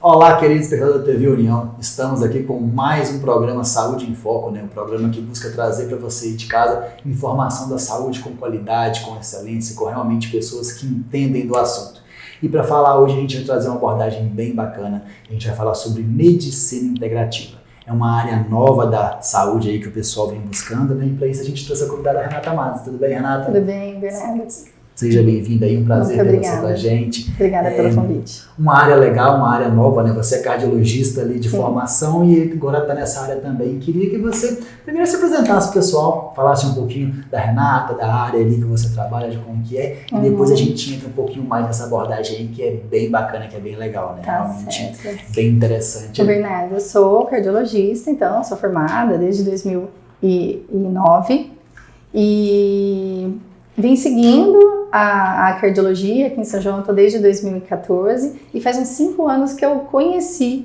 Olá, querido espectador da TV União. Estamos aqui com mais um programa Saúde em Foco, né? Um programa que busca trazer para você de casa informação da saúde com qualidade, com excelência, com realmente pessoas que entendem do assunto. E para falar hoje a gente vai trazer uma abordagem bem bacana. A gente vai falar sobre medicina integrativa. É uma área nova da saúde aí que o pessoal vem buscando, né? E para isso a gente trouxe a convidada Renata Matos. Tudo bem, Renata? Tudo bem, Bernardo. Seja bem-vinda aí, um prazer ter você com a gente. Obrigada pelo convite. Uma área legal, uma área nova, né? Você é cardiologista ali de formação e agora está nessa área também. Queria que você primeiro se apresentasse para o pessoal, falasse um pouquinho da Renata, da área ali que você trabalha, de como que é, e depois a gente entra um pouquinho mais nessa abordagem aí que é bem bacana, que é bem legal, né? Tá realmente certo. Bem interessante. Bernardo, eu sou cardiologista, então sou formada desde 2009 e vim seguindo a cardiologia aqui em São João, estou desde 2014 e faz uns 5 anos que eu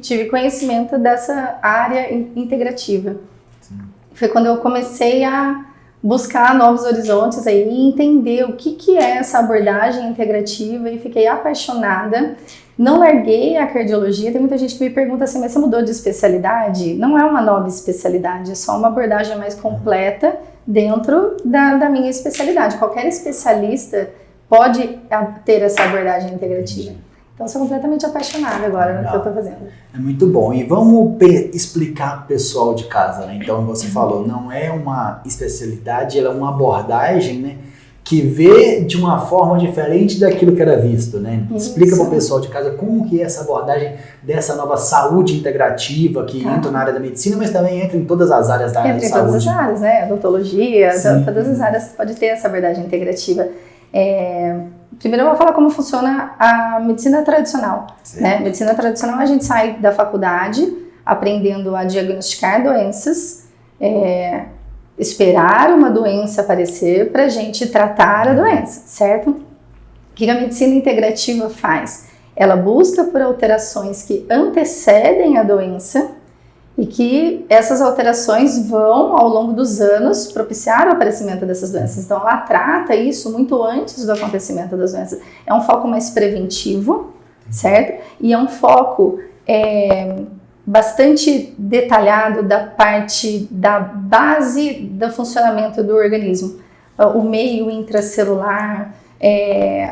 tive conhecimento dessa área integrativa. Sim. Foi quando eu comecei a buscar novos horizontes aí e entender o que é essa abordagem integrativa e fiquei apaixonada. Não larguei a cardiologia, tem muita gente que me pergunta assim, mas você mudou de especialidade? Não é uma nova especialidade, é só uma abordagem mais completa dentro da minha especialidade. Qualquer especialista pode ter essa abordagem integrativa. Então, sou completamente apaixonada agora no que eu estou fazendo. É muito bom. E vamos explicar para o pessoal de casa, né? Então, você falou, não é uma especialidade, ela é uma abordagem, né? Que vê de uma forma diferente daquilo que era visto, né? Isso. Explica para o pessoal de casa como que é essa abordagem dessa nova saúde integrativa que entra na área da medicina, mas também entra em todas as áreas da área de saúde. Entra em todas as áreas, né? Odontologia, todas as áreas pode ter essa abordagem integrativa. Primeiro eu vou falar como funciona a medicina tradicional. Né? Medicina tradicional a gente sai da faculdade aprendendo a diagnosticar doenças, esperar uma doença aparecer para a gente tratar a doença, certo? O que a medicina integrativa faz? Ela busca por alterações que antecedem a doença e que essas alterações vão, ao longo dos anos, propiciar o aparecimento dessas doenças. Então, ela trata isso muito antes do acontecimento das doenças. É um foco mais preventivo, certo? E é um foco bastante detalhado da parte da base do funcionamento do organismo. O meio intracelular,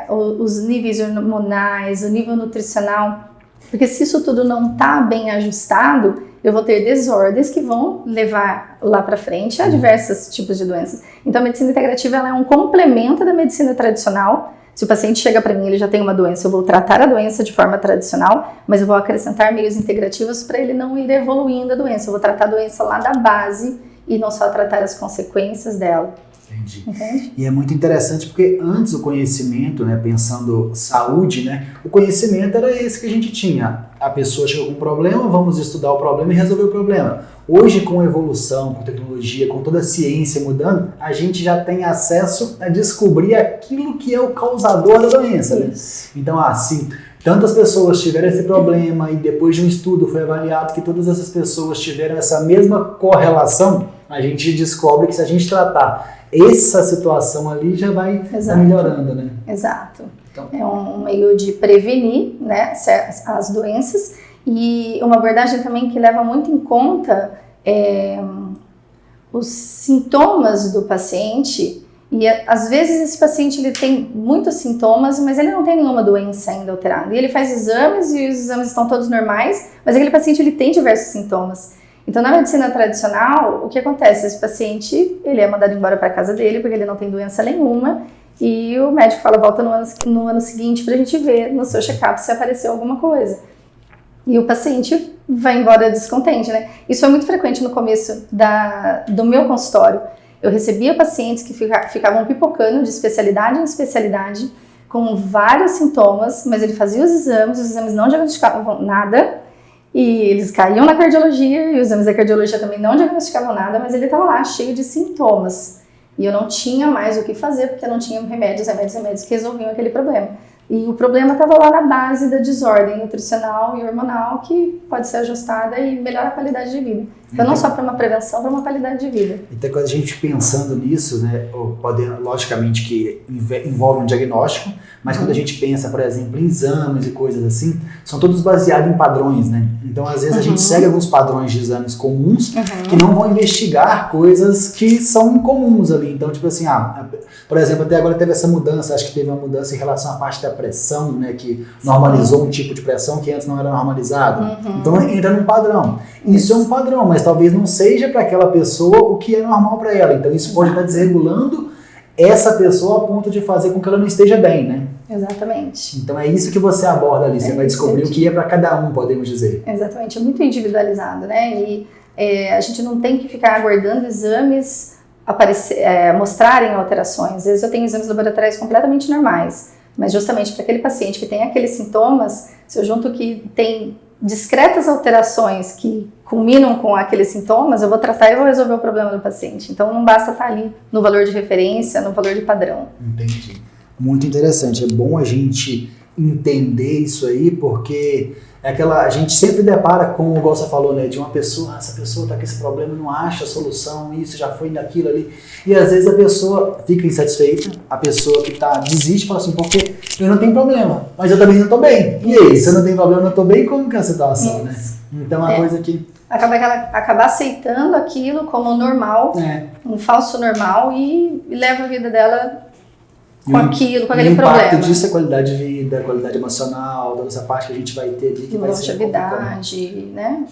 os níveis hormonais, o nível nutricional. Porque se isso tudo não está bem ajustado, eu vou ter desordens que vão levar lá para frente a diversos tipos de doenças. Então a medicina integrativa ela é um complemento da medicina tradicional. Se o paciente chega para mim, ele já tem uma doença, eu vou tratar a doença de forma tradicional, mas eu vou acrescentar meios integrativos para ele não ir evoluindo a doença. Eu vou tratar a doença lá da base e não só tratar as consequências dela. Entendi. Entende? E é muito interessante porque antes o conhecimento, né, pensando saúde, né, o conhecimento era esse que a gente tinha. A pessoa chegou com um problema, vamos estudar o problema e resolver o problema. Hoje, com a evolução, com tecnologia, com toda a ciência mudando, a gente já tem acesso a descobrir aquilo que é o causador da doença. Né? Então, se tantas pessoas tiveram esse problema e depois de um estudo foi avaliado que todas essas pessoas tiveram essa mesma correlação, a gente descobre que se a gente tratar essa situação ali já vai melhorando, né? Exato. Então, é um meio de prevenir, né, as doenças e uma abordagem também que leva muito em conta os sintomas do paciente e às vezes esse paciente ele tem muitos sintomas, mas ele não tem nenhuma doença ainda alterada. E ele faz exames e os exames estão todos normais, mas aquele paciente ele tem diversos sintomas. Então, na medicina tradicional, o que acontece? Esse paciente, ele é mandado embora para casa dele porque ele não tem doença nenhuma e o médico fala, volta no ano seguinte para a gente ver no seu check-up se apareceu alguma coisa. E o paciente vai embora descontente, né? Isso é muito frequente no começo do meu consultório. Eu recebia pacientes que ficavam pipocando de especialidade em especialidade com vários sintomas, mas ele fazia os exames não diagnosticavam nada. E eles caíam na cardiologia e os exames da cardiologia também não diagnosticavam nada, mas ele estava lá cheio de sintomas. E eu não tinha mais o que fazer, porque eu não tinha remédios que resolviam aquele problema. E o problema estava lá na base da desordem nutricional e hormonal, que pode ser ajustada e melhora a qualidade de vida. Então, não só para uma prevenção, para uma qualidade de vida. Então, quando a gente pensando nisso, né, logicamente que envolve um diagnóstico, mas quando a gente pensa, por exemplo, em exames e coisas assim, são todos baseados em padrões, né? Então, às vezes, a gente segue alguns padrões de exames comuns que não vão investigar coisas que são incomuns ali. Então, tipo assim, por exemplo, até agora teve essa mudança, acho que teve uma mudança em relação à parte da pressão, né, que normalizou um tipo de pressão que antes não era normalizado. Então, entra num padrão. Isso é um padrão, mas talvez não seja para aquela pessoa o que é normal para ela. Então, isso pode estar desregulando essa pessoa a ponto de fazer com que ela não esteja bem, né? Exatamente. Então é isso que você aborda ali, você vai descobrir o que é para cada um, podemos dizer. Exatamente, é muito individualizado, né? E a gente não tem que ficar aguardando exames mostrarem alterações. Às vezes eu tenho exames laboratoriais completamente normais, mas justamente para aquele paciente que tem aqueles sintomas, se eu junto que tem discretas alterações que culminam com aqueles sintomas, eu vou tratar e vou resolver o problema do paciente. Então não basta estar ali no valor de referência, no valor de padrão. Entendi. Muito interessante. É bom a gente entender isso aí, porque a gente sempre depara com, igual você falou, né, de uma pessoa, essa pessoa está com esse problema, não acha a solução, isso já foi naquilo ali. E às vezes a pessoa fica insatisfeita, a pessoa que desiste e fala assim, porque eu não tenho problema, mas eu também não estou bem. E aí, se eu não tenho problema, eu não estou bem, como que é a situação, né? Então é uma coisa que... Acaba aceitando aquilo como normal, um falso normal, e leva a vida dela com aquilo, com aquele problema. O impacto disso é qualidade de vida, qualidade emocional, toda essa parte que a gente vai ter ali, que vai ser longevidade, né?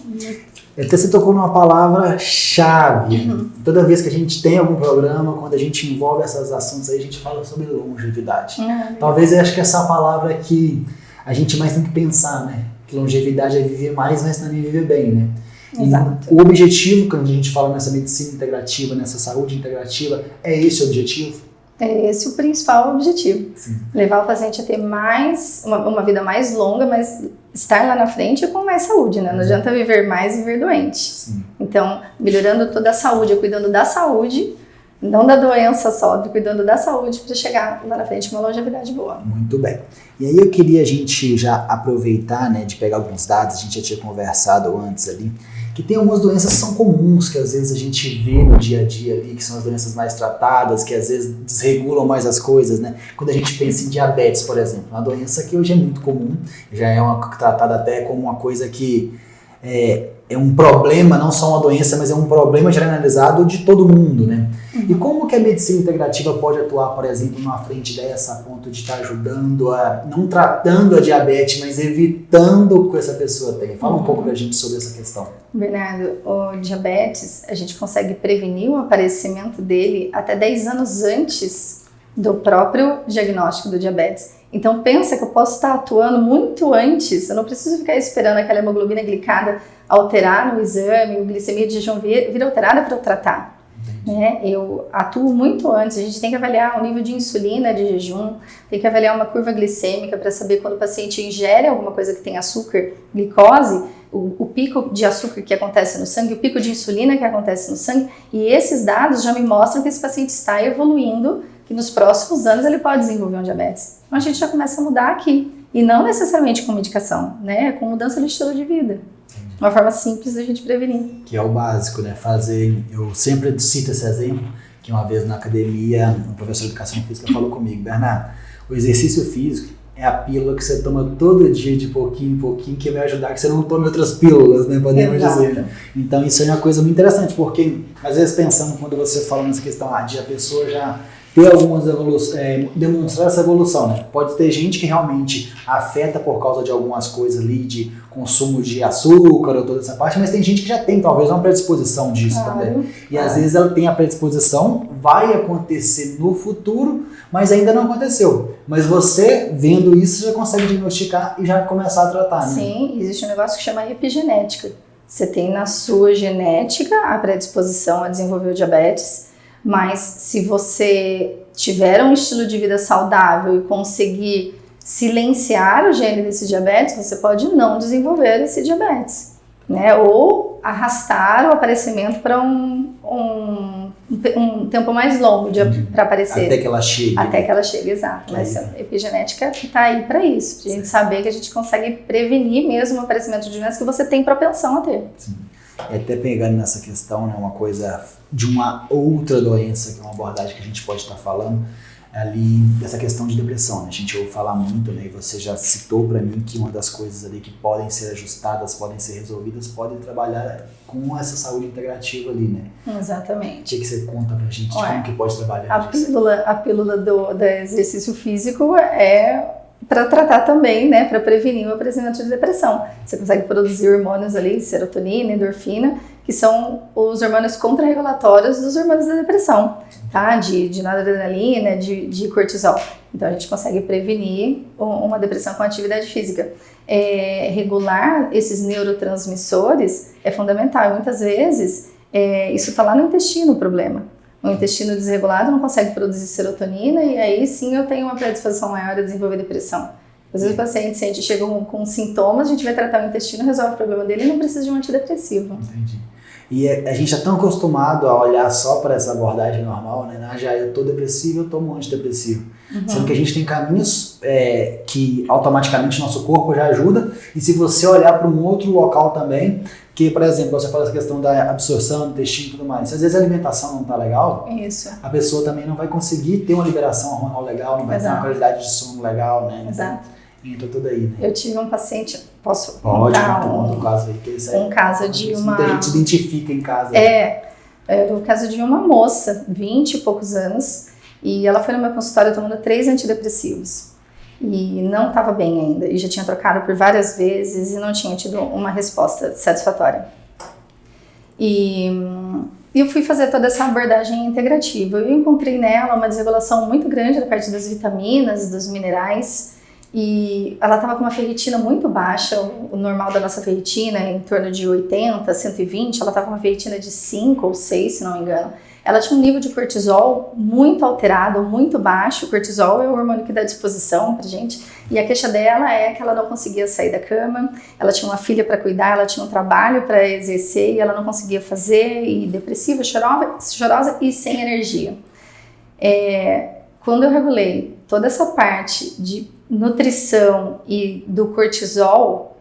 Até você tocou numa palavra-chave. Toda vez que a gente tem algum programa, quando a gente envolve essas assuntos aí, a gente fala sobre longevidade. Talvez eu acho que essa palavra que a gente mais tem que pensar, né? Que longevidade é viver mais, mas também viver bem, né? Exato. O objetivo, quando a gente fala nessa medicina integrativa, nessa saúde integrativa, é esse o objetivo? É esse o principal objetivo. Sim. Levar o paciente a ter uma vida mais longa, mas estar lá na frente com mais saúde, né? Não adianta viver mais e viver doente. Sim. Então, melhorando toda a saúde, cuidando da saúde, não da doença só, cuidando da saúde para chegar lá na frente com uma longevidade boa. Muito bem. E aí eu queria a gente já aproveitar, né, de pegar alguns dados, a gente já tinha conversado antes ali, que tem algumas doenças que são comuns, que às vezes a gente vê no dia a dia ali, que são as doenças mais tratadas, que às vezes desregulam mais as coisas, né? Quando a gente pensa em diabetes, por exemplo, uma doença que hoje é muito comum, já é tratada até como uma coisa que é um problema, não só uma doença, mas é um problema generalizado de todo mundo, né? E como que a medicina integrativa pode atuar, por exemplo, numa frente dessa, a ponto de estar ajudando não tratando a diabetes, mas evitando que essa pessoa tenha? Fala um pouco pra gente sobre essa questão. Bernardo, o diabetes, a gente consegue prevenir o aparecimento dele até 10 anos antes do próprio diagnóstico do diabetes. Então pensa que eu posso estar atuando muito antes, eu não preciso ficar esperando aquela hemoglobina glicada alterar no exame, a glicemia de jejum vir alterada para eu tratar. Né? Eu atuo muito antes, a gente tem que avaliar o nível de insulina de jejum, tem que avaliar uma curva glicêmica para saber quando o paciente ingere alguma coisa que tem açúcar, glicose, o pico de açúcar que acontece no sangue, o pico de insulina que acontece no sangue, e esses dados já me mostram que esse paciente está evoluindo, que nos próximos anos ele pode desenvolver um diabetes. Então a gente já começa a mudar aqui, e não necessariamente com medicação, né? Com mudança de estilo de vida. Uma forma simples da gente prevenir. Que é o básico, né? Eu sempre cito esse exemplo, que uma vez na academia, um professor de educação física falou comigo, Bernardo, o exercício físico é a pílula que você toma todo dia de pouquinho em pouquinho, que vai ajudar que você não tome outras pílulas, né? Podemos dizer. Então isso é uma coisa muito interessante, porque às vezes pensando, quando você fala nessa questão, de a pessoa já ter algumas demonstrar essa evolução, né? Pode ter gente que realmente afeta por causa de algumas coisas ali, de consumo de açúcar ou toda essa parte, mas tem gente que já tem talvez uma predisposição disso também. E às vezes ela tem a predisposição, vai acontecer no futuro, mas ainda não aconteceu. Mas você, vendo isso, já consegue diagnosticar e já começar a tratar, né? Sim, existe um negócio que chama epigenética. Você tem na sua genética a predisposição a desenvolver o diabetes, mas se você tiver um estilo de vida saudável e conseguir silenciar o gene desse diabetes, você pode não desenvolver esse diabetes, né? Ou arrastar o aparecimento para um tempo mais longo para aparecer. Até que ela chegue. Até que ela chegue, exato. Mas a epigenética está aí para isso, para a gente saber que a gente consegue prevenir mesmo o aparecimento de doenças que você tem propensão a ter. Sim. E até pegando nessa questão, né, uma coisa de uma outra doença, que é uma abordagem que a gente pode estar falando, ali, essa questão de depressão, né? A gente ouve falar muito, né? E você já citou para mim que uma das coisas ali que podem ser ajustadas, podem ser resolvidas, podem trabalhar com essa saúde integrativa ali, né? Exatamente. O que você conta pra gente? Como que pode trabalhar a pílula do exercício físico é para tratar também, né, para prevenir o aparecimento de depressão. Você consegue produzir hormônios ali, serotonina, endorfina, que são os hormônios contrarregulatórios dos hormônios da depressão, tá? De noradrenalina, de cortisol. Então a gente consegue prevenir uma depressão com atividade física. Regular esses neurotransmissores é fundamental. Muitas vezes isso está lá no intestino o problema. O intestino desregulado não consegue produzir serotonina e aí sim eu tenho uma predisposição maior a desenvolver depressão. Às vezes o paciente chega com sintomas, a gente vai tratar o intestino, resolve o problema dele e não precisa de um antidepressivo. Entendi. E a gente é tão acostumado a olhar só para essa abordagem normal, né? Já eu tô depressivo, eu tomo um antidepressivo. Sendo que a gente tem caminhos que automaticamente nosso corpo já ajuda. E se você olhar para um outro local também, que, por exemplo, você fala essa questão da absorção do intestino e tudo mais. Se às vezes a alimentação não tá legal, isso, a pessoa também não vai conseguir ter uma liberação hormonal legal, não vai ter uma qualidade de sono legal, né? Exato. Entra tudo aí, né? Eu tive um paciente, posso Pode contar um caso aí, que isso aí, um caso de uma... Muita gente se identifica em casa. Era o caso de uma moça, 20 e poucos anos, e ela foi no meu consultório tomando 3 antidepressivos. E não estava bem ainda, e já tinha trocado por várias vezes e não tinha tido uma resposta satisfatória. E eu fui fazer toda essa abordagem integrativa. Eu encontrei nela uma desregulação muito grande da parte das vitaminas, dos minerais, e ela estava com uma ferritina muito baixa. O normal da nossa ferritina é em torno de 80, 120, ela estava com uma ferritina de 5 ou 6, se não me engano. Ela tinha um nível de cortisol muito alterado, muito baixo. O cortisol é o hormônio que dá disposição pra gente. E a queixa dela é que ela não conseguia sair da cama, ela tinha uma filha para cuidar, ela tinha um trabalho para exercer e ela não conseguia fazer, e depressiva, chorosa e sem energia. Quando eu regulei toda essa parte de nutrição e do cortisol,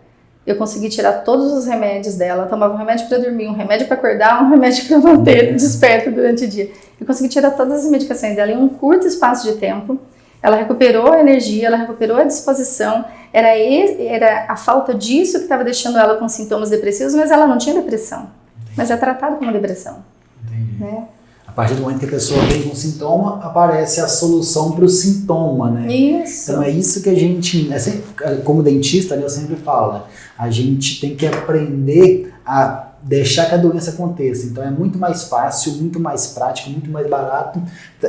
eu consegui tirar todos os remédios dela. Eu tomava um remédio para dormir, um remédio para acordar, um remédio para manter desperta durante o dia. Eu consegui tirar todas as medicações dela em um curto espaço de tempo. Ela recuperou a energia, ela recuperou a disposição. Era a falta disso que estava deixando ela com sintomas depressivos, mas ela não tinha depressão. Mas é tratado como depressão. Entendi. Né? A partir do momento que a pessoa tem um sintoma, aparece a solução para o sintoma, né? Isso. Então é isso que a gente, como dentista, né, eu sempre falo, né? A gente tem que aprender a deixar que a doença aconteça. Então é muito mais fácil, muito mais prático, muito mais barato.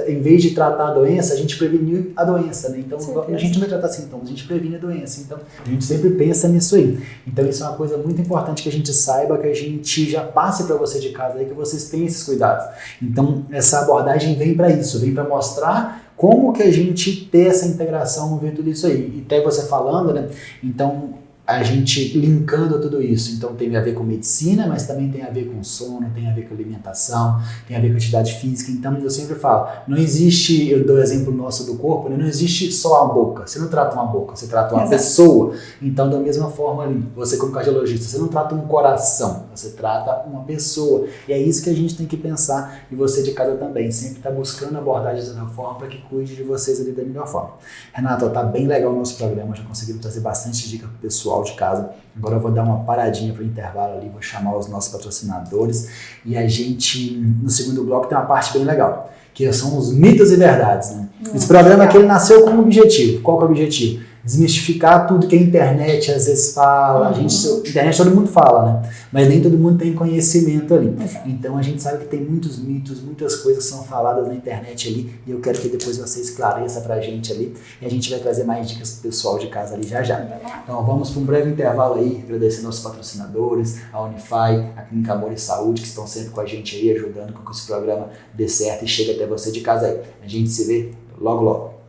Em vez de tratar a doença, a gente prevenir a doença, né? Então a gente não vai tratar sintomas, a gente previne a doença. Então a gente sempre pensa nisso aí. Então isso é uma coisa muito importante que a gente saiba, que a gente já passe para você de casa aí, que vocês tenham esses cuidados. Então essa abordagem vem para isso, vem para mostrar como que a gente ter essa integração, ver tudo isso aí. E até você falando, né? Então a gente linkando tudo isso. Então tem a ver com medicina, mas também tem a ver com sono, tem a ver com alimentação, tem a ver com atividade física. Então eu sempre falo, não existe, eu dou o exemplo nosso do corpo, né? Não existe só a boca. Você não trata uma boca, você trata uma pessoa. Então da mesma forma ali, você como cardiologista, você não trata um coração, você trata uma pessoa. E é isso que a gente tem que pensar, e você de casa também, sempre está buscando abordagens da melhor forma para que cuide de vocês ali da melhor forma. Renato, tá bem legal o nosso programa, já conseguimos trazer bastante dica pro pessoal de casa. Agora eu vou dar uma paradinha para o intervalo ali, vou chamar os nossos patrocinadores e a gente, no segundo bloco, tem uma parte bem legal, que são os mitos e verdades, né? Esse programa aqui, ele nasceu com um objetivo. Qual que é o objetivo? Desmistificar tudo que a internet às vezes fala. A internet todo mundo fala, né? Mas nem todo mundo tem conhecimento ali. Então a gente sabe que tem muitos mitos, muitas coisas que são faladas na internet ali, e eu quero que depois você esclareça pra gente ali, e a gente vai trazer mais dicas pro pessoal de casa ali já já. Então vamos para um breve intervalo aí, agradecendo aos patrocinadores, a Unify, a Clínica Amor e Saúde, que estão sempre com a gente aí, ajudando com que esse programa dê certo e chegue até você de casa aí. A gente se vê logo logo.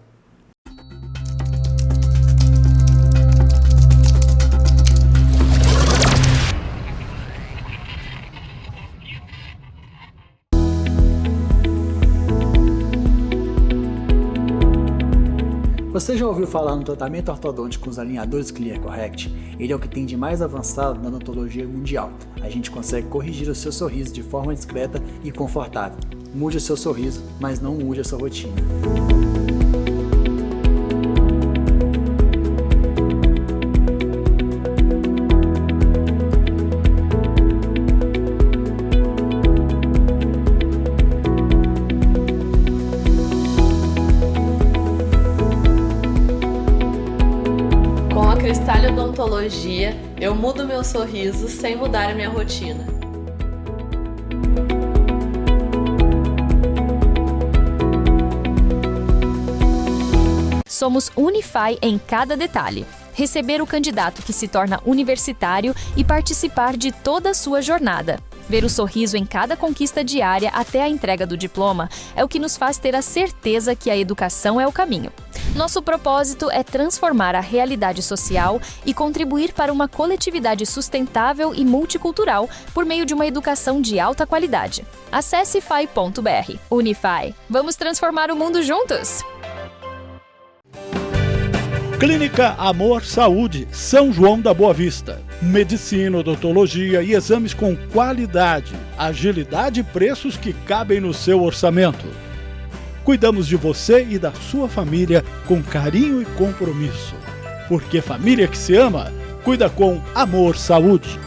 Você já ouviu falar no tratamento ortodôntico com os alinhadores ClearCorrect? Ele é o que tem de mais avançado na odontologia mundial. A gente consegue corrigir o seu sorriso de forma discreta e confortável. Mude o seu sorriso, mas não mude a sua rotina. Cristal Odontologia, eu mudo meu sorriso sem mudar a minha rotina. Somos Unify em cada detalhe. Receber o candidato que se torna universitário e participar de toda a sua jornada. Ver o sorriso em cada conquista diária até a entrega do diploma é o que nos faz ter a certeza que a educação é o caminho. Nosso propósito é transformar a realidade social e contribuir para uma coletividade sustentável e multicultural por meio de uma educação de alta qualidade. Acesse fai.br. Unify. Vamos transformar o mundo juntos! Clínica Amor Saúde, São João da Boa Vista. Medicina, odontologia e exames com qualidade, agilidade e preços que cabem no seu orçamento. Cuidamos de você e da sua família com carinho e compromisso. Porque família que se ama, cuida com Amor Saúde.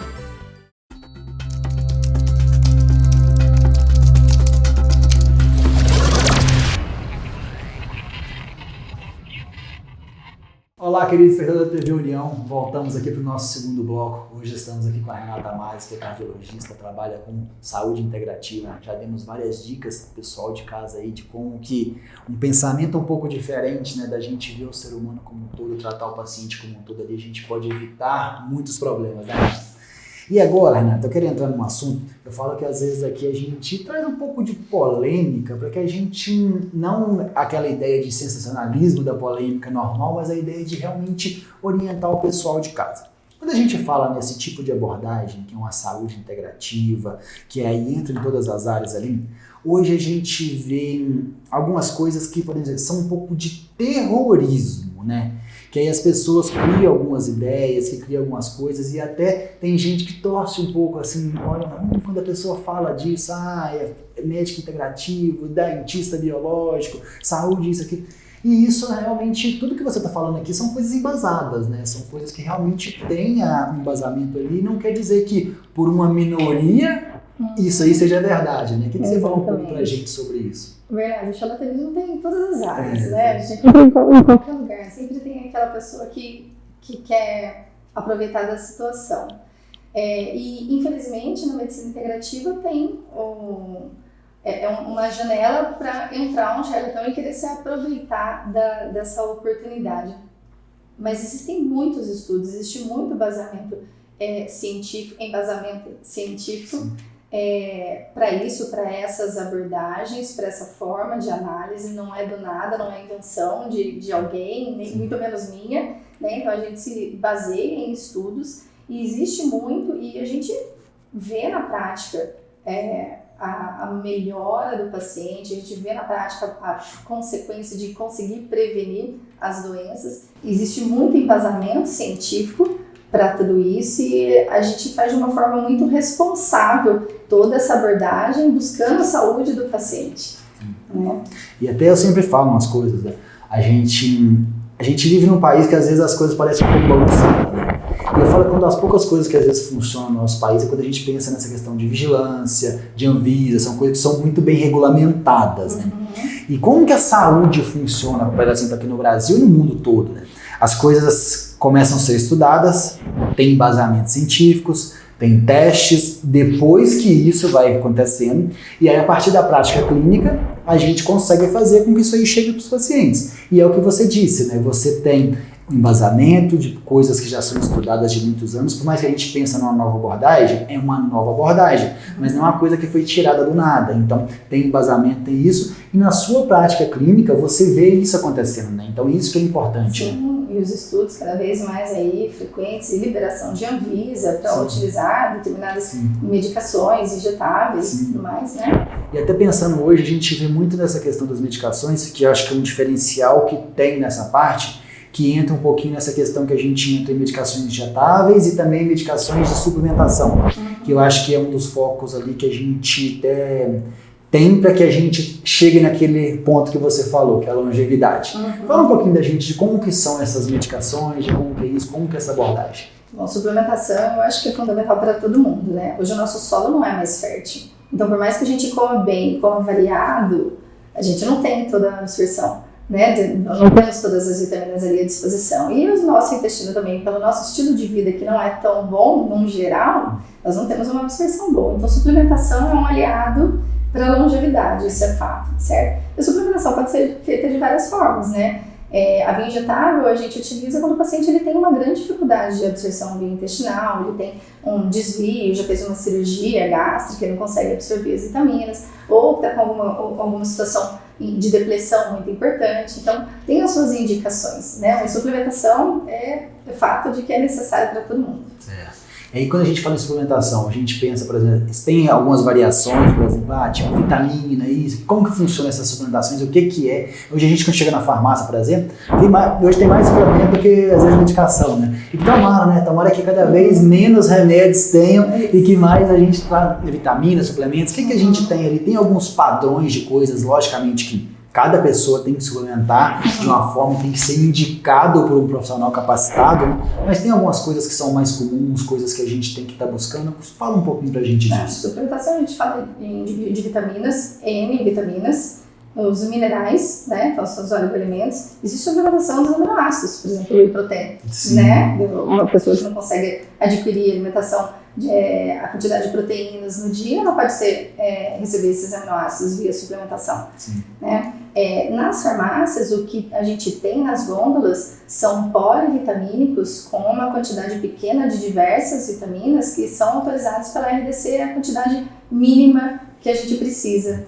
Olá, querido espectador da TV União, voltamos aqui para o nosso segundo bloco. Hoje estamos aqui com a Renata Mares, que é cardiologista, trabalha com saúde integrativa. Já demos várias dicas para o pessoal de casa aí de como que um pensamento um pouco diferente, né, da gente ver o ser humano como um todo, tratar o paciente como um todo ali, a gente pode evitar muitos problemas, né? E agora, Renata, eu quero entrar num assunto, eu falo que às vezes aqui a gente traz um pouco de polêmica, para que a gente, não aquela ideia de sensacionalismo da polêmica normal, mas a ideia de realmente orientar o pessoal de casa. Quando a gente fala nesse tipo de abordagem, que é uma saúde integrativa, que aí entra em todas as áreas ali, hoje a gente vê algumas coisas que, podemos dizer, são um pouco de terrorismo, né? Que aí as pessoas criam algumas ideias, que criam algumas coisas, e até tem gente que torce um pouco assim, olha, quando a pessoa fala disso, é médico integrativo, dentista biológico, saúde, isso aqui. E isso realmente, tudo que você está falando aqui são coisas embasadas, né? São coisas que realmente têm um embasamento ali, não quer dizer que por uma minoria isso aí seja verdade, né? O que você fala um pouco pra gente sobre isso? Verdade, o charlatanismo tem em todas as áreas, né? A gente em qualquer lugar, sempre tem aquela pessoa que quer aproveitar da situação. E infelizmente na medicina integrativa tem uma janela para entrar um charlatão e querer se aproveitar dessa oportunidade. Mas existem muitos estudos, existe muito embasamento científico para isso, para essas abordagens, para essa forma de análise. Não é do nada, não é invenção de alguém, nem muito menos minha, né? Então a gente se baseia em estudos e existe muito, e a gente vê na prática a melhora do paciente, a gente vê na prática a consequência de conseguir prevenir as doenças. Existe muito embasamento científico para tudo isso, e a gente faz de uma forma muito responsável toda essa abordagem, buscando a saúde do paciente. Né? E até eu sempre falo umas coisas, né? A gente vive num país que às vezes as coisas parecem um pouco bagunçadas, né? E eu falo que uma das poucas coisas que às vezes funcionam no nosso país é quando a gente pensa nessa questão de vigilância, de Anvisa, são coisas que são muito bem regulamentadas, né? E como que a saúde funciona, por exemplo, aqui no Brasil e no mundo todo, né? As coisas começam a ser estudadas, tem embasamentos científicos, tem testes, depois que isso vai acontecendo, e aí a partir da prática clínica, a gente consegue fazer com que isso aí chegue para os pacientes. E é o que você disse, né? Você tem um embasamento de coisas que já são estudadas de muitos anos. Por mais que a gente pense numa nova abordagem, é uma nova abordagem, mas não é uma coisa que foi tirada do nada. Então tem embasamento, tem isso, e na sua prática clínica você vê isso acontecendo, né? Então isso que é importante. Sim, e os estudos cada vez mais aí frequentes e liberação de Anvisa para utilizar determinadas medicações injetáveis e tudo mais, né? E até pensando hoje, a gente vê muito nessa questão das medicações, que eu acho que é um diferencial que tem nessa parte, que entra um pouquinho nessa questão que a gente entra em medicações injetáveis e também medicações de suplementação, que eu acho que é um dos focos ali que a gente tem para que a gente chegue naquele ponto que você falou, que é a longevidade. Fala um pouquinho da gente de como que são essas medicações, de como que é isso, como que é essa abordagem. Bom, suplementação eu acho que é fundamental para todo mundo, né? Hoje o nosso solo não é mais fértil. Então, por mais que a gente coma bem, coma variado, a gente não tem toda a absorção, né? Não temos todas as vitaminas ali à disposição. E o nosso intestino também, pelo nosso estilo de vida que não é tão bom, no geral, nós não temos uma absorção boa. Então, suplementação é um aliado para a longevidade, isso é fato, certo? A suplementação pode ser feita de várias formas, né? A via injetável a gente utiliza quando o paciente ele tem uma grande dificuldade de absorção intestinal, ele tem um desvio, já fez uma cirurgia gástrica, ele não consegue absorver as vitaminas, ou está com alguma situação de depressão muito importante. Então, tem as suas indicações, né? A suplementação é fato de que é necessário para todo mundo. E aí quando a gente fala em suplementação, a gente pensa, por exemplo, tem algumas variações, por exemplo, tipo vitamina, isso, como que funciona essas suplementações, o que é? Hoje a gente quando chega na farmácia, por exemplo, hoje tem mais suplemento do que às vezes medicação, né? E tomara, né? Tomara que cada vez menos remédios tenham e que mais a gente tá vitaminas, suplementos, o que a gente tem ali? Tem alguns padrões de coisas, logicamente que cada pessoa tem que suplementar de uma forma, tem que ser indicado por um profissional capacitado, né? Mas tem algumas coisas que são mais comuns, coisas que a gente tem que estar buscando. Fala um pouquinho pra gente disso. Suplementação, a gente fala de vitaminas, N vitaminas, os minerais, né? Então, são os oligoelementos. Existe suplementação dos aminoácidos, por exemplo, o whey protein, né? Uma pessoa que não consegue adquirir alimentação, a quantidade de proteínas no dia, ela pode receber esses aminoácidos via suplementação, né? Nas farmácias, o que a gente tem nas gôndolas são polivitamínicos com uma quantidade pequena de diversas vitaminas que são autorizados pela RDC a quantidade mínima que a gente precisa.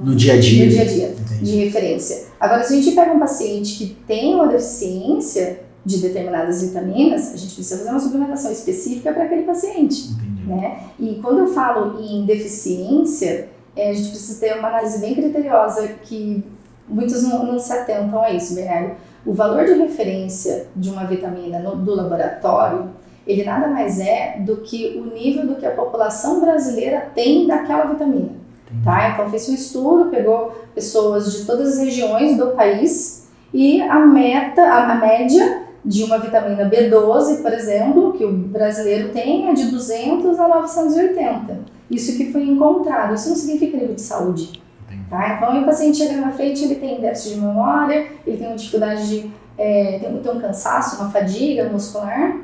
No dia a dia. No dia a dia, de referência. Agora, se a gente pega um paciente que tem uma deficiência de determinadas vitaminas, a gente precisa fazer uma suplementação específica para aquele paciente, né? E quando eu falo em deficiência, a gente precisa ter uma análise bem criteriosa, que muitos não se atentam a isso, Bernardo. O valor de referência de uma vitamina do laboratório, ele nada mais é do que o nível do que a população brasileira tem daquela vitamina. Tá? Então fez um estudo, pegou pessoas de todas as regiões do país e a média de uma vitamina B12, por exemplo, que o brasileiro tem é de 200 a 980. Isso que foi encontrado, isso não significa nível de saúde. Tá? Então o paciente chega na frente, ele tem déficit de memória, ele tem uma dificuldade de tem um cansaço, uma fadiga muscular,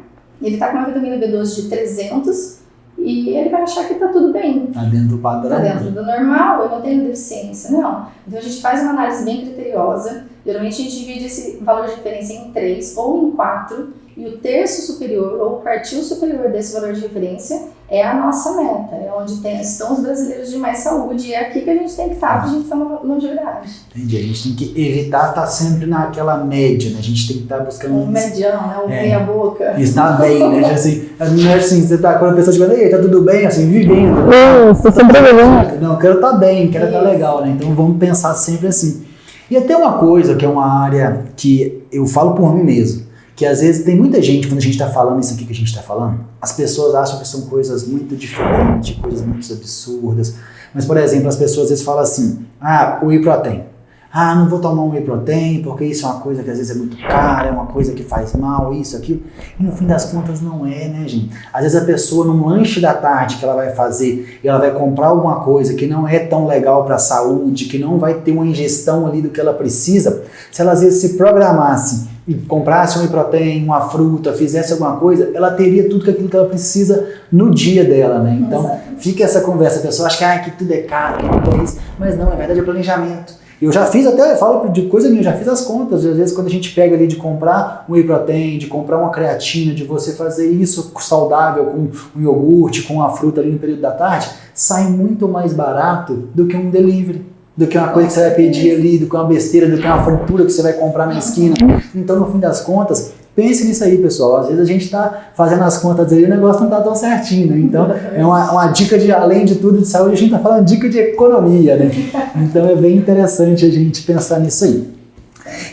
ele está com uma vitamina B12 de 300 e ele vai achar que está tudo bem. Está dentro do padrão. Está dentro do normal, eu não tenho deficiência, não. Então a gente faz uma análise bem criteriosa, geralmente a gente divide esse valor de referência em 3 ou em 4, e o terço superior ou o quartil superior desse valor de referência é a nossa meta, é onde estão os brasileiros de mais saúde, e é aqui que a gente tem que estar para a gente ter uma longevidade. Entendi, a gente tem que evitar estar sempre naquela média, né? A gente tem que estar buscando um mediano, né? Meia boca. Está bem, né? Assim, não é assim, você tá, quando a pessoa estiver, ei, tá tudo bem, assim, vivendo. Isso, sobrevivendo. Não, quero estar bem, quero estar legal, né? Então vamos pensar sempre assim. E até uma coisa que é uma área que eu falo por mim mesmo, que às vezes tem muita gente, quando a gente está falando isso aqui que a gente está falando, as pessoas acham que são coisas muito diferentes, coisas muito absurdas. Mas, por exemplo, as pessoas às vezes falam assim, o whey protein. Não vou tomar um whey protein porque isso é uma coisa que às vezes é muito cara, é uma coisa que faz mal, isso, aquilo. E no fim das contas não é, né, gente? Às vezes a pessoa, num lanche da tarde que ela vai fazer, e ela vai comprar alguma coisa que não é tão legal para a saúde, que não vai ter uma ingestão ali do que ela precisa, se ela às vezes se programasse e comprasse um whey protein, uma fruta, fizesse alguma coisa, ela teria tudo aquilo que ela precisa no dia dela, né? Então, fica essa conversa, a pessoa acha que tudo é caro, que tudo é isso, mas não, na verdade é planejamento. Eu já fiz até, eu falo de coisa minha, eu já fiz as contas, às vezes quando a gente pega ali de comprar um whey protein, de comprar uma creatina, de você fazer isso saudável com um iogurte, com uma fruta ali no período da tarde, sai muito mais barato do que um delivery, do que uma coisa que você vai pedir ali, do que uma besteira, do que uma fritura que você vai comprar na esquina. Então, no fim das contas, pense nisso aí, pessoal. Às vezes a gente está fazendo as contas aí e o negócio não está tão certinho, né? Então, é uma dica de, além de tudo, de saúde, a gente está falando dica de economia, né? Então, é bem interessante a gente pensar nisso aí.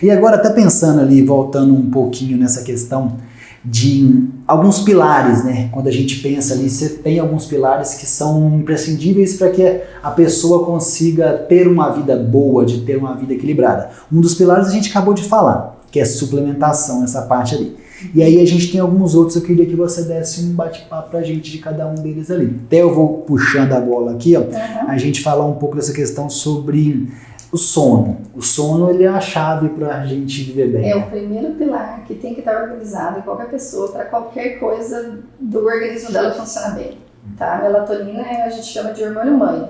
E agora, até pensando ali, voltando um pouquinho nessa questão de alguns pilares, né? Quando a gente pensa ali, você tem alguns pilares que são imprescindíveis para que a pessoa consiga ter uma vida boa, de ter uma vida equilibrada. Um dos pilares a gente acabou de falar, que é suplementação, essa parte ali. E aí a gente tem alguns outros, eu queria que você desse um bate-papo pra gente de cada um deles ali. Até eu vou puxando a bola aqui, ó, a gente falar um pouco dessa questão sobre o sono. O sono, ele é a chave pra gente viver bem. É o primeiro pilar que tem que estar organizado em qualquer pessoa, para qualquer coisa do organismo dela funcionar bem. Tá? A melatonina a gente chama de hormônio mãe.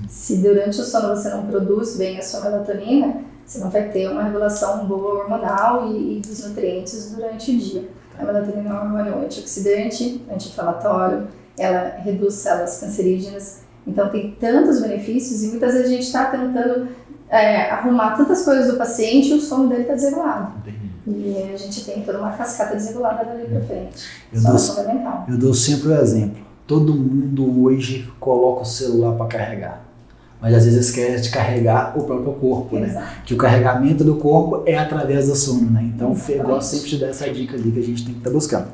Se durante o sono você não produz bem a sua melatonina, você não vai ter uma regulação boa hormonal e dos nutrientes durante o dia. A melatonina é um hormônio antioxidante, anti-inflamatório, ela reduz células cancerígenas, então tem tantos benefícios e muitas vezes a gente está tentando arrumar tantas coisas do paciente e o sono dele está desregulado. E a gente tem toda uma cascata desregulada dali para frente. Sono é fundamental. Eu dou sempre o exemplo. Todo mundo hoje coloca o celular para carregar. Mas às vezes esquece de carregar o próprio corpo, né? Exato. Que o carregamento do corpo é através do sono, né? Então, eu gosto sempre de dar essa dica ali que a gente tem que estar buscando.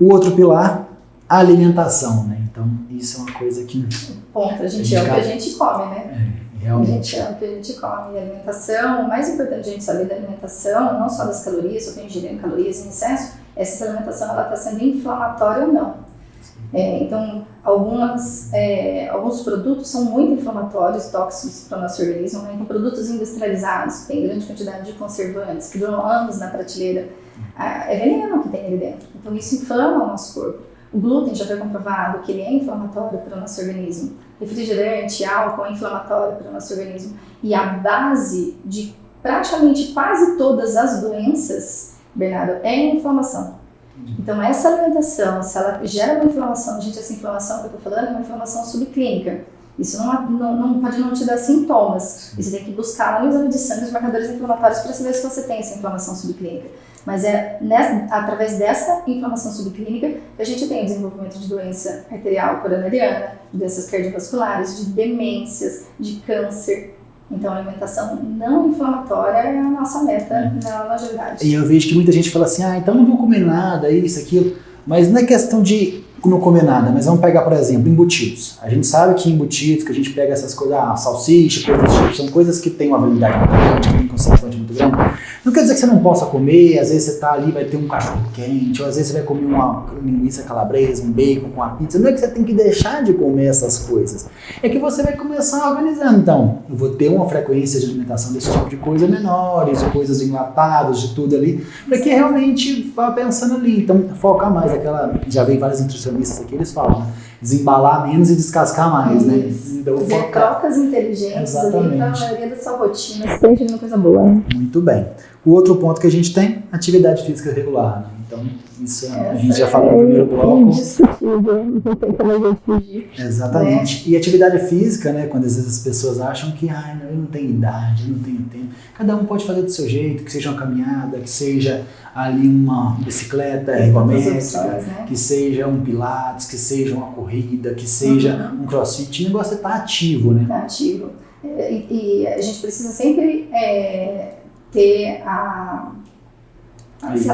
O outro pilar, a alimentação, né? Então, isso é uma coisa que... Ponto, a gente ama o que a gente come, né? Realmente. A gente ama o que a gente come. E a alimentação, o mais importante a gente saber da alimentação, não só das calorias, se eu estou ingerindo calorias em excesso, é se essa alimentação está sendo inflamatória ou não. Então, alguns produtos são muito inflamatórios, tóxicos para o nosso organismo, né? Então, produtos industrializados, que tem grande quantidade de conservantes, que duram anos na prateleira, é veneno que tem ali dentro. Então, isso inflama o nosso corpo. O glúten já foi comprovado que ele é inflamatório para o nosso organismo. Refrigerante, álcool é inflamatório para o nosso organismo. E a base de praticamente quase todas as doenças, Bernardo, é a inflamação. Então, essa alimentação, se ela gera uma inflamação, gente, essa inflamação que eu estou falando é uma inflamação subclínica. Isso não pode não te dar sintomas. Você tem que buscar lá no exame de sangue os marcadores inflamatórios para saber se você tem essa inflamação subclínica. Mas através dessa inflamação subclínica que a gente tem o desenvolvimento de doença arterial coronariana, doenças cardiovasculares, de demências, de câncer. Então, a alimentação não inflamatória é a nossa meta na longevidade. E eu vejo que muita gente fala assim, então não vou comer nada, isso, aquilo. Mas não é questão de não comer nada, mas vamos pegar, por exemplo, embutidos. A gente sabe que embutidos, que a gente pega essas coisas, salsicha, coisas do tipo, são coisas que têm uma validade muito grande, que têm conservante muito grande. Não quer dizer que você não possa comer, às vezes você tá ali, vai ter um cachorro quente, ou às vezes você vai comer uma linguiça calabresa, um bacon com uma pizza. Não é que você tem que deixar de comer essas coisas. É que você vai começar a organizar. Então, eu vou ter uma frequência de alimentação desse tipo de coisa menores, de coisas enlatadas, de tudo ali, para que realmente vá pensando ali. Então, focar mais aquela... Já veio vários nutricionistas aqui, eles falam, né? Desembalar menos e descascar mais, né? Então, fazer trocas inteligentes ali para a maioria da sua rotina, sempre uma coisa boa. Muito bem. O outro ponto que a gente tem, atividade física regular, né? Então, isso a gente já falou no primeiro bloco. Indiscutível, não tem como a gente fugir. Exatamente. E atividade física, né? Quando às vezes as pessoas acham que eu não tenho idade, eu não tenho tempo. Cada um pode fazer do seu jeito, que seja uma caminhada, que seja ali uma bicicleta ergométrica, né? Que seja um pilates, que seja uma corrida, que seja um crossfit. O negócio é estar ativo, né? Tá ativo. E a gente precisa sempre ter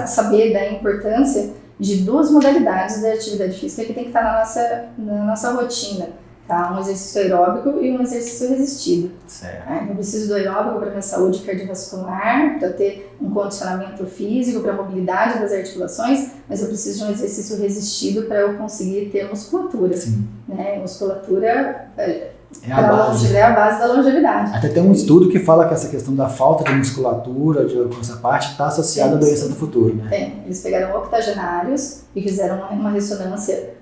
saber da importância de duas modalidades da atividade física que tem que estar na nossa rotina. Tá? Um exercício aeróbico e um exercício resistido. Certo. Eu preciso do aeróbico para minha saúde cardiovascular, para ter um condicionamento físico, para a mobilidade das articulações, mas eu preciso de um exercício resistido para eu conseguir ter musculatura. Sim. Né? Musculatura é a base da longevidade. Até tem um estudo que fala que essa questão da falta de musculatura, de essa parte, está associada a doenças do futuro, né? Tem. Eles pegaram octogenários e fizeram uma ressonância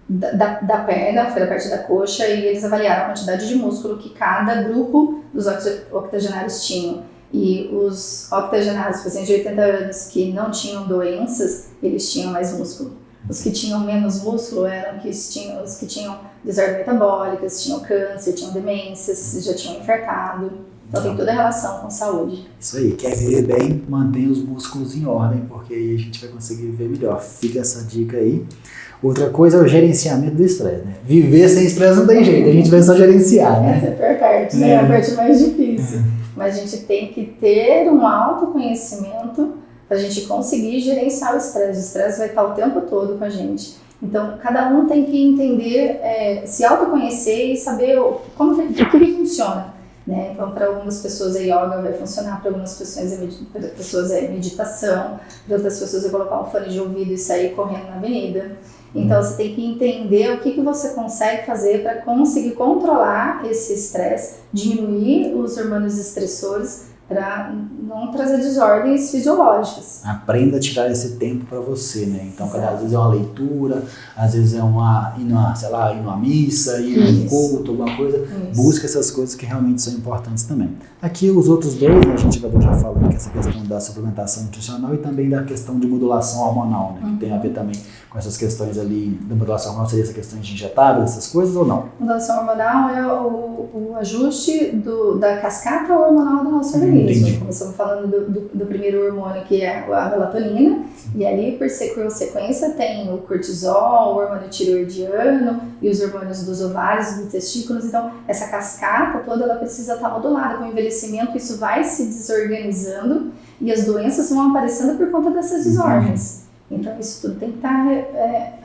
da perna, foi da parte da coxa, e eles avaliaram a quantidade de músculo que cada grupo dos octogenários tinham. E os octogenários, pacientes de 80 anos que não tinham doenças, eles tinham mais músculo. Os que tinham menos músculo eram os que tinham desordens metabólicas, tinham câncer, tinham demências, já tinham infartado. Então tem toda a relação com saúde. Isso aí, quer viver bem, mantém os músculos em ordem, porque aí a gente vai conseguir viver melhor. Fica essa dica aí. Outra coisa é o gerenciamento do estresse, né? Viver sem estresse não tem jeito, a gente vai só gerenciar, né? Essa é a pior parte, né? A parte mais difícil. Mas a gente tem que ter um autoconhecimento para a gente conseguir gerenciar o estresse. O estresse vai estar o tempo todo com a gente. Então, cada um tem que entender, se autoconhecer e saber o que funciona. Né? Então, para algumas pessoas a yoga vai funcionar, para algumas pessoas é meditação, para outras pessoas é colocar um fone de ouvido e sair correndo na avenida. Então, você tem que entender o que você consegue fazer para conseguir controlar esse estresse, diminuir os hormônios estressores, para não trazer desordens fisiológicas. Aprenda a tirar esse tempo para você, né? Então, às vezes é uma leitura, às vezes é ir numa missa, ir num culto, alguma coisa. Isso. Busca essas coisas que realmente são importantes também. Aqui os outros dois, né, a gente acabou já falando que essa questão da suplementação nutricional e também da questão de modulação hormonal, né? Que tem a ver também com essas questões ali da modulação hormonal, seria essa questão de injetáveis, essas coisas ou não? Modulação hormonal é o ajuste da cascata hormonal do nosso organismo. Começamos falando do primeiro hormônio, que é a melatonina, e ali por sequência tem o cortisol, o hormônio tireoidiano e os hormônios dos ovários, dos testículos. Então essa cascata toda ela precisa estar modulada. Com o envelhecimento isso vai se desorganizando e as doenças vão aparecendo por conta dessas desordens. Então isso tudo tem que estar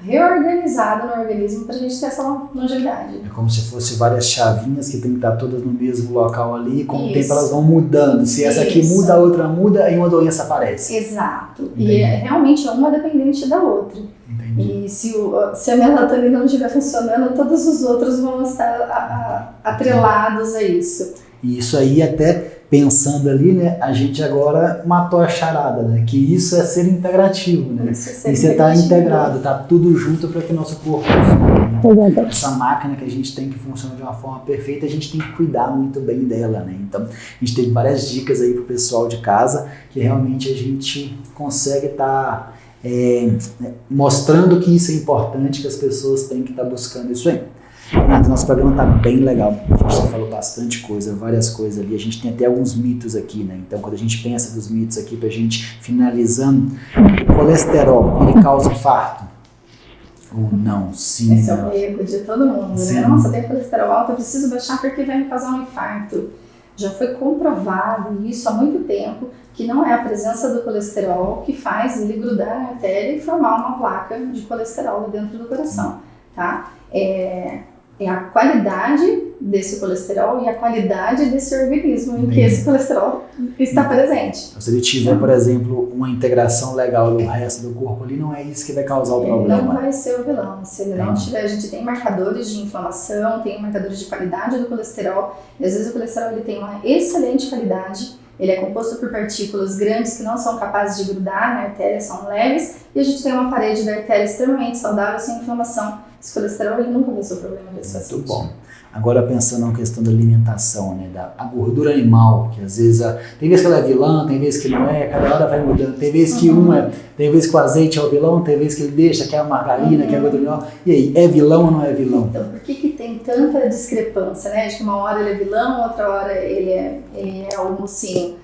reorganizado no organismo para a gente ter essa longevidade. É como se fosse várias chavinhas que tem que estar todas no mesmo local ali, e com o tempo elas vão mudando. Se essa aqui muda, a outra muda, e uma doença aparece. Exato. Entendi. E realmente uma dependente da outra. Entendi. E se a melatonina não estiver funcionando, todos os outros vão estar atrelados a isso. E isso aí até pensando ali, né, a gente agora matou a charada, né, que isso é ser integrativo, né, e você está integrado, está tudo junto para que o nosso corpo funcione, né? Essa máquina que a gente tem que funciona de uma forma perfeita, a gente tem que cuidar muito bem dela, né, então a gente teve várias dicas aí pro pessoal de casa, que realmente a gente consegue estar mostrando que isso é importante, que as pessoas têm que estar buscando isso aí. Renato, nosso programa tá bem legal, a gente já falou bastante coisa, várias coisas ali, a gente tem até alguns mitos aqui, né, então quando a gente pensa dos mitos aqui pra gente finalizando, o colesterol, ele causa infarto? Ou não? Sim. Esse é o erro de todo mundo, né? Nossa, tem colesterol alto, eu preciso baixar porque vai me causar um infarto. Já foi comprovado isso há muito tempo, que não é a presença do colesterol que faz ele grudar na artéria e formar uma placa de colesterol dentro do coração, tá? É a qualidade desse colesterol e a qualidade desse organismo em que esse colesterol está presente. Então, se ele tiver, por exemplo, uma integração legal do resto do corpo ali, não é isso que vai causar o problema. Não vai ser o vilão. Se ele não tiver, a gente tem marcadores de inflamação, tem marcadores de qualidade do colesterol, e às vezes o colesterol ele tem uma excelente qualidade, ele é composto por partículas grandes que não são capazes de grudar na artéria, são leves, e a gente tem uma parede da artéria extremamente saudável, sem inflamação. Esse colesterol ele nunca vai ser o problema desse paciente. Muito bom. Agora pensando na questão da alimentação, né, a gordura animal, que às vezes tem vezes que ela é vilã, tem vezes que não é, cada hora vai mudando, tem vezes que tem vezes que o azeite é o vilão, tem vezes que ele deixa, que é a margarina, que é a gordura animal, e aí, é vilão ou não é vilão? Então, por que tem tanta discrepância, né, de que uma hora ele é vilão, outra hora ele é o mocinho?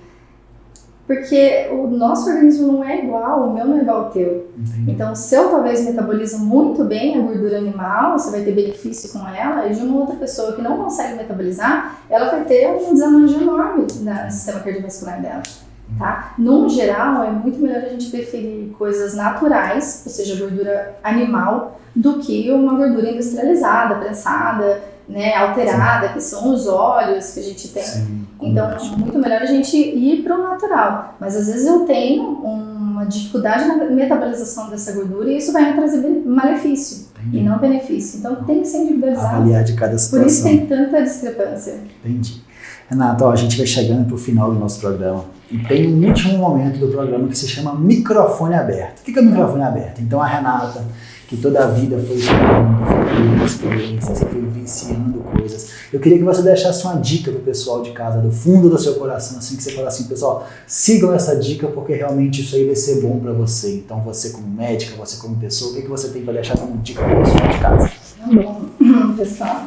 Porque o nosso organismo não é igual, o meu não é igual ao teu. Entendi. Então, se eu talvez metabolizo muito bem a gordura animal, você vai ter benefício com ela, e de uma outra pessoa que não consegue metabolizar, ela vai ter um desarranjo enorme no sistema cardiovascular dela. Tá? No geral, é muito melhor a gente preferir coisas naturais, ou seja, gordura animal, do que uma gordura industrializada, prensada, né, alterada, que são os óleos que a gente tem. Então, é muito melhor a gente ir para o natural. Mas às vezes eu tenho uma dificuldade na metabolização dessa gordura e isso vai me trazer malefício e não benefício. Então tem que ser individualizado. Avaliar de cada situação. Por isso tem tanta discrepância. Entendi. Renato, a gente vai chegando para o final do nosso programa e tem um último momento do programa que se chama microfone aberto. O que é o microfone aberto? Então a Renata, que toda a vida foi estudando, foi criando experiências, foi vivenciando coisas. Eu queria que você deixasse uma dica pro pessoal de casa, do fundo do seu coração, assim, que você fala assim, pessoal, sigam essa dica porque realmente isso aí vai ser bom para você. Então você como médica, você como pessoa, o que você tem para deixar como dica pro pessoal de casa? Tá bom, pessoal.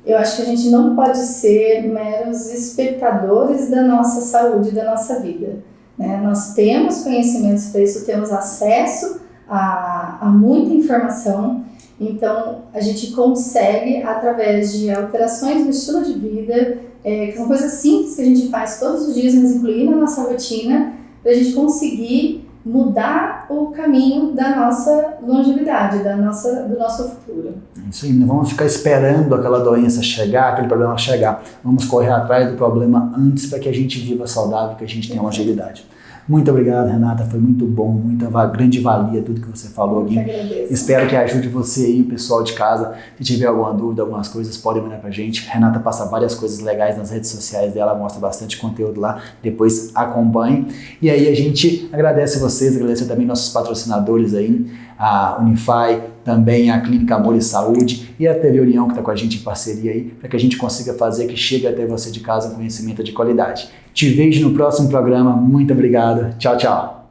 Eu acho que a gente não pode ser meros espectadores da nossa saúde, da nossa vida, né? Nós temos conhecimentos para isso, temos acesso a muita informação, então a gente consegue, através de alterações no estilo de vida, que são coisas simples que a gente faz todos os dias, mas incluir na nossa rotina, para a gente conseguir mudar o caminho da nossa longevidade, do nosso futuro. Isso aí, não vamos ficar esperando aquela doença chegar, aquele problema chegar. Vamos correr atrás do problema antes para que a gente viva saudável, que a gente tenha longevidade. Muito obrigado, Renata, foi muito bom, muita grande valia tudo que você falou aqui. Espero que ajude você e o pessoal de casa. Se tiver alguma dúvida, algumas coisas, podem mandar pra gente. Renata passa várias coisas legais nas redes sociais dela, mostra bastante conteúdo lá, depois acompanhe. E aí a gente agradece vocês, agradece também nossos patrocinadores aí, a Unify, também a Clínica Amor e Saúde e a TV União, que está com a gente em parceria aí, para que a gente consiga fazer que chegue até você de casa um conhecimento de qualidade. Te vejo no próximo programa. Muito obrigado. Tchau, tchau.